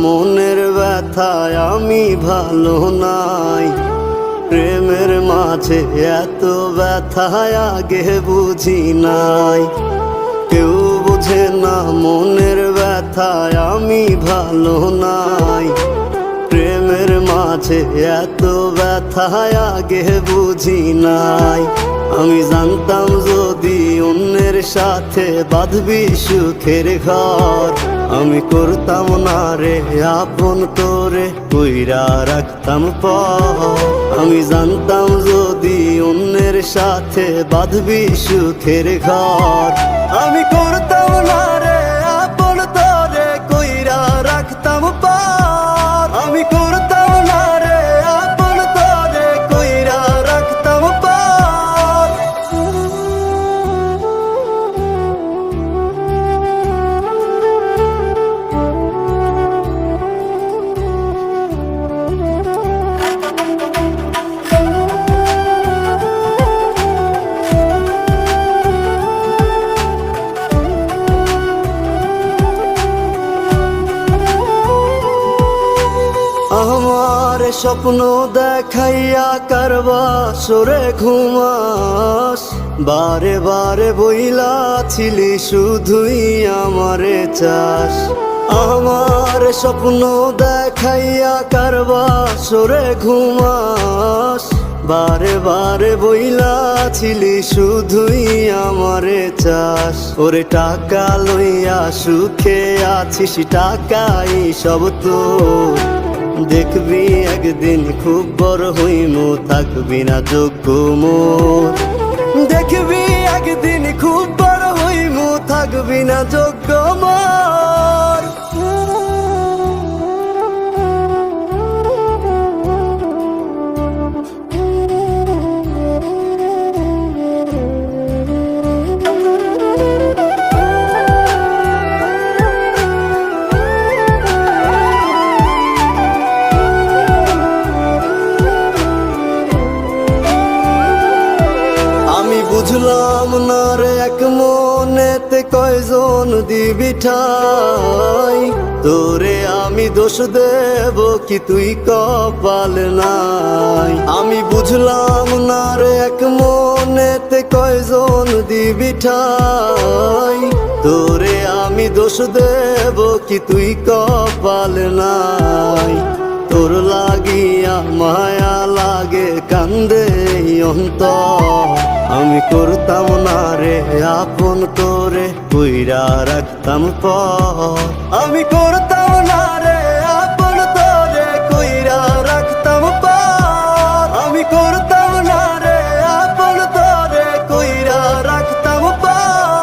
মনের ব্যথায় আমি ভালো নাই। প্রেমের মাঝে এত ব্যথায় আগে বুঝি নাই। কেউ বুঝে না মনের ব্যথায় আমি ভালো নাই। প্রেমের মাঝে এত ব্যথায় আগে বুঝি নাই। আমি জানতাম যদি অন্যের সাথে বাঁধবি সুখের ঘর, আমি করতাম না রে আপন করে কইরা রাখতাম পর। আমি জানতাম যদি অন্যের সাথে বাঁধবি সুখের ঘর, আমি করতাম না রে আপন করে কইরা রাখতাম পর। আমি করতাম না রে আপন করে কইরা রাখতাম পর। আমার স্বপ্ন দেখাইয়া কারবা সরে ঘুমাস, বারে বারে বইলা ছিলি শুধুই আমারে চাস। আমার স্বপ্ন দেখাইয়া কারবা সরে ঘুমাস, বারে বারে বইলা ছিলি শুধুই আমারে চাস। ওরে টাকা লইয়া সুখে আছিস, টাকাই সব তোর। দেখবি একদিন খুব বড় হইমু, থাকবি না যোগ্য মোর। দেখবি একদিন খুব বড় হইমু, থাকবি না যোগ্য মোর। বুঝলাম না রে এক মনেতে কয়জন দিবি ঠাই, তোরে আমি দোষ দেব কি তুই কপাল নাই। আমি বুঝলাম না রে এক মনেতে কয়জন দিবি ঠাই, তোরে আমি দোষ দেব কি তুই কপাল নাই। তোর লাগিয়া মায়া লাগে কান্দে অন্তর, আমি করতাম না রে আপন করে কইরা রাখতাম পর। আমি করতাম না